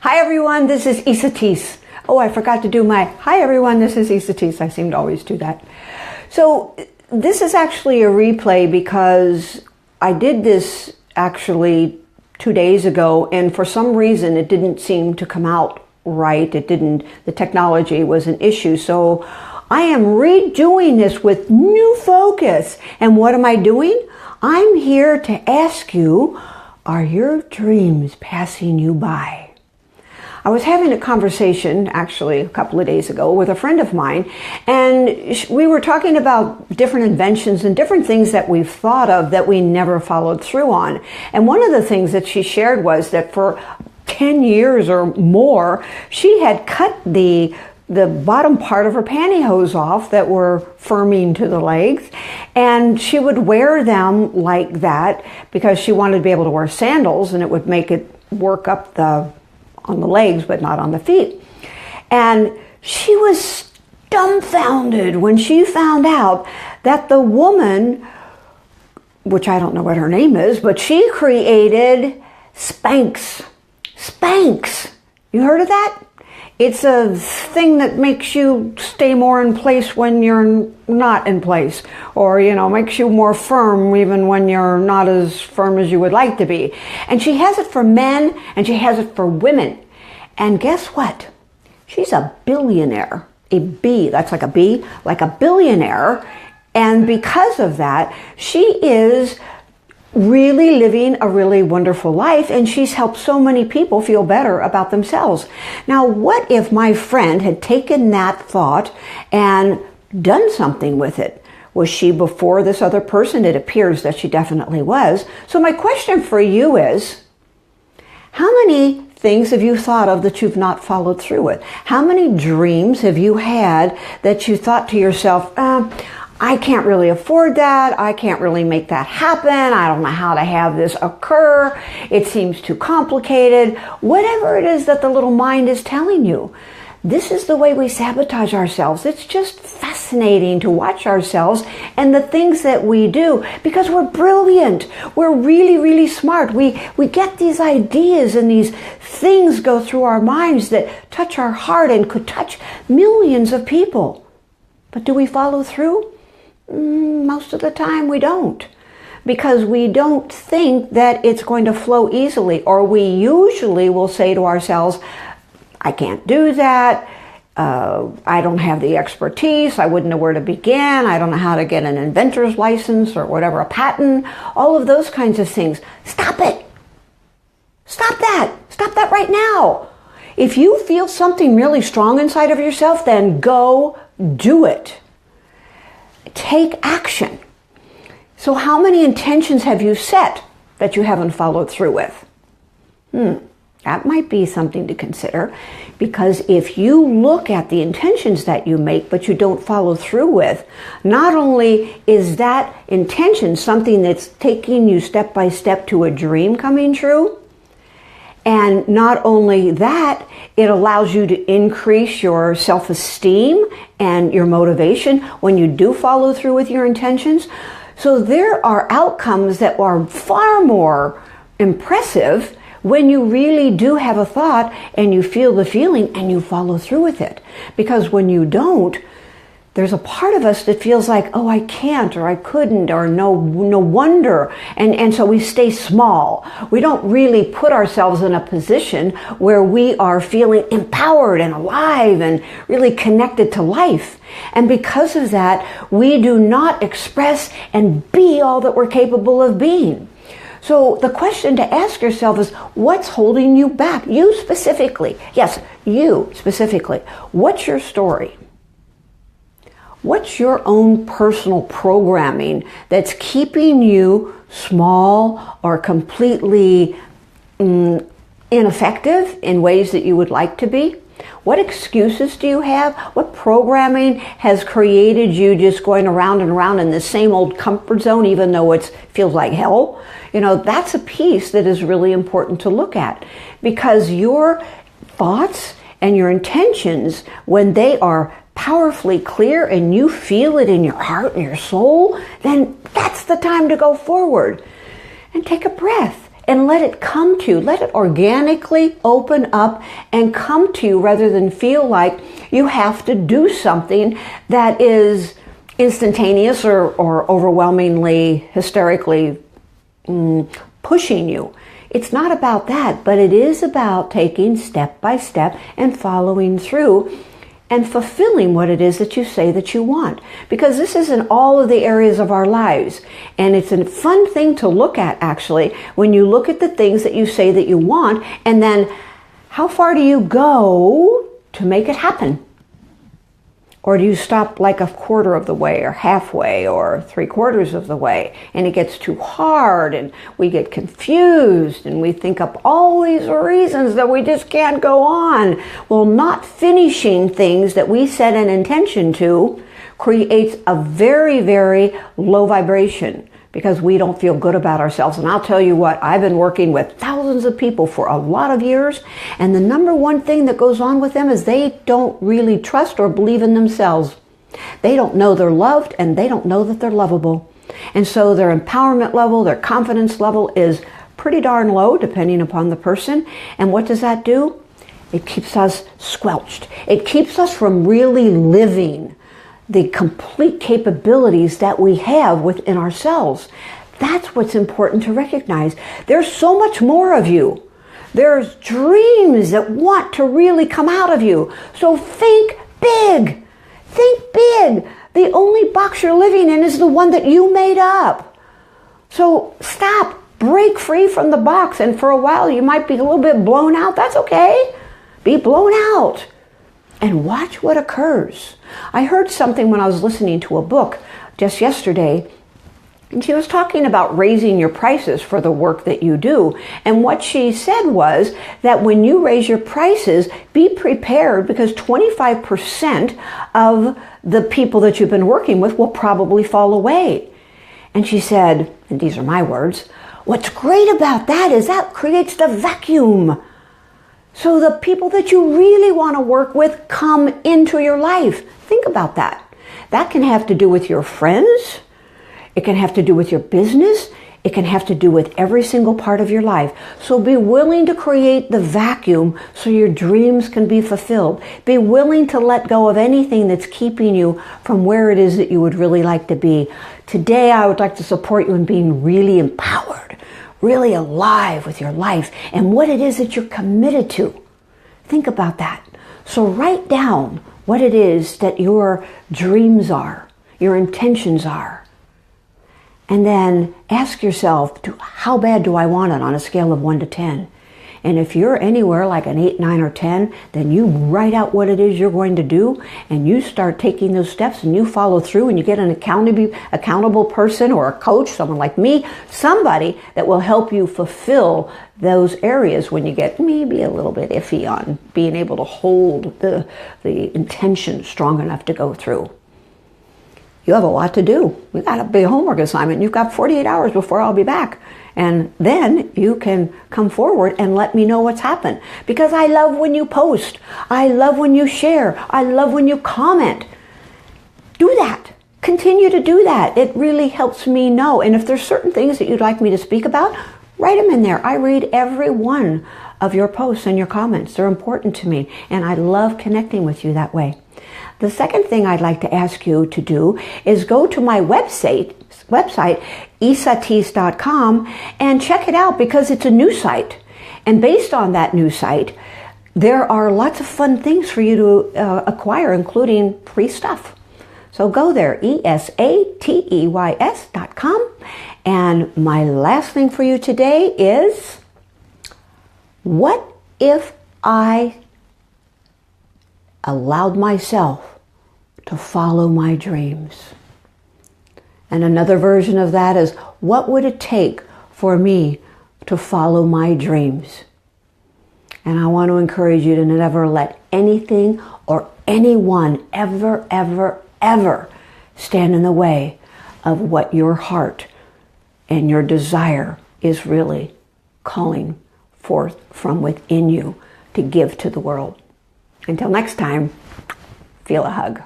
Hi everyone, this is Isatis. Oh, I forgot to do my hi everyone, this is Isatis. I seem to always do that. So this is actually a replay because I did this actually 2 days ago, and for some reason it didn't seem to come out right. The technology was an issue. So I am redoing this with new focus. And what am I doing? I'm here to ask you, are your dreams passing you by? I was having a conversation actually a couple of days ago with a friend of mine, and we were talking about different inventions and different things that we've thought of that we never followed through on. And one of the things that she shared was that for 10 years or more, she had cut the bottom part of her pantyhose off that were firming to the legs, and she would wear them like that because she wanted to be able to wear sandals, and it would make it work up on the legs but not on the feet. And she was dumbfounded when she found out that the woman, which I don't know what her name is, but she created Spanx. Spanx. You heard of that? It's a thing that makes you stay more in place when you're not in place, or, makes you more firm even when you're not as firm as you would like to be. And she has it for men and she has it for women. And guess what? She's a billionaire. A B, that's like a B, like a billionaire. And because of that, she is really living a really wonderful life, and she's helped so many people feel better about themselves. Now, what if my friend had taken that thought and done something with it? Was she before this other person? It appears that she definitely was. So my question for you is, how many things have you thought of that you've not followed through with? How many dreams have you had that you thought to yourself, I can't really afford that. I can't really make that happen. I don't know how to have this occur. It seems too complicated. Whatever it is that the little mind is telling you, this is the way we sabotage ourselves. It's just fascinating to watch ourselves and the things that we do because we're brilliant. We're really, really smart. We get these ideas and these things go through our minds that touch our heart and could touch millions of people. But do we follow through? Most of the time we don't, because we don't think that it's going to flow easily, or we usually will say to ourselves, I can't do that, I don't have the expertise, I wouldn't know where to begin, I don't know how to get an inventor's license or whatever, a patent, all of those kinds of things. Stop it! Stop that! Stop that right now! If you feel something really strong inside of yourself, then go do it. Take action. So how many intentions have you set that you haven't followed through with? That might be something to consider, because if you look at the intentions that you make but you don't follow through with, not only is that intention something that's taking you step by step to a dream coming true, and not only that, it allows you to increase your self-esteem and your motivation when you do follow through with your intentions. So there are outcomes that are far more impressive when you really do have a thought and you feel the feeling and you follow through with it. Because when you don't, there's a part of us that feels like, oh, I can't, or I couldn't, or no wonder. And so we stay small. We don't really put ourselves in a position where we are feeling empowered and alive and really connected to life. And because of that, we do not express and be all that we're capable of being. So the question to ask yourself is, what's holding you back? You specifically. Yes, you specifically. What's your story? What's your own personal programming that's keeping you small or completely ineffective in ways that you would like to be? What excuses do you have? What programming has created you just going around and around in the same old comfort zone, even though it feels like hell? That's a piece that is really important to look at, because your thoughts and your intentions, when they are powerfully clear and you feel it in your heart and your soul, then that's the time to go forward and take a breath and let it come to you. Let it organically open up and come to you rather than feel like you have to do something that is instantaneous or overwhelmingly, hysterically pushing you. It's not about that, but it is about taking step by step and following through and fulfilling what it is that you say that you want. Because this is in all of the areas of our lives. And it's a fun thing to look at, actually, when you look at the things that you say that you want, and then how far do you go to make it happen? Or do you stop like a quarter of the way or halfway or 3/4 of the way, and it gets too hard and we get confused and we think up all these reasons that we just can't go on? Well, not finishing things that we set an intention to creates a very, very low vibration, because we don't feel good about ourselves. And I'll tell you what, I've been working with thousands of people for a lot of years, and the number one thing that goes on with them is they don't really trust or believe in themselves. They don't know they're loved, and they don't know that they're lovable. And so their empowerment level, their confidence level is pretty darn low, depending upon the person. And what does that do? It keeps us squelched. It keeps us from really living the complete capabilities that we have within ourselves. That's what's important to recognize. There's so much more of you. There's dreams that want to really come out of you. So think big. Think big. The only box you're living in is the one that you made up. So stop. Break free from the box. And for a while you might be a little bit blown out. That's okay. Be blown out. And watch what occurs. I heard something when I was listening to a book just yesterday, and she was talking about raising your prices for the work that you do. And what she said was that when you raise your prices, be prepared, because 25% of the people that you've been working with will probably fall away. And she said, and these are my words, "What's great about that is that creates the vacuum. So the people that you really want to work with come into your life." Think about that. That can have to do with your friends. It can have to do with your business. It can have to do with every single part of your life. So be willing to create the vacuum so your dreams can be fulfilled. Be willing to let go of anything that's keeping you from where it is that you would really like to be. Today, I would like to support you in being really empowered, really alive with your life and what it is that you're committed to. Think about that. So write down what it is that your dreams are, your intentions are. And then ask yourself, how bad do I want it on a scale of 1 to 10? And if you're anywhere like an 8, 9, or 10, then you write out what it is you're going to do, and you start taking those steps, and you follow through, and you get an accountable person or a coach, someone like me, somebody that will help you fulfill those areas when you get maybe a little bit iffy on being able to hold the intention strong enough to go through. You have a lot to do. We've got a big homework assignment. You've got 48 hours before I'll be back. And then you can come forward and let me know what's happened. Because I love when you post. I love when you share. I love when you comment. Do that. Continue to do that. It really helps me know. And if there's certain things that you'd like me to speak about, write them in there. I read every one of your posts and your comments. They're important to me. And I love connecting with you that way. The second thing I'd like to ask you to do is go to my website, isatees.com, and check it out, because it's a new site. And based on that new site, there are lots of fun things for you to acquire, including free stuff. So go there, isatees.com. And my last thing for you today is, what if I allowed myself to follow my dreams? And another version of that is, what would it take for me to follow my dreams? And I want to encourage you to never let anything or anyone ever, ever, ever stand in the way of what your heart and your desire is really calling forth from within you to give to the world. Until next time, feel a hug.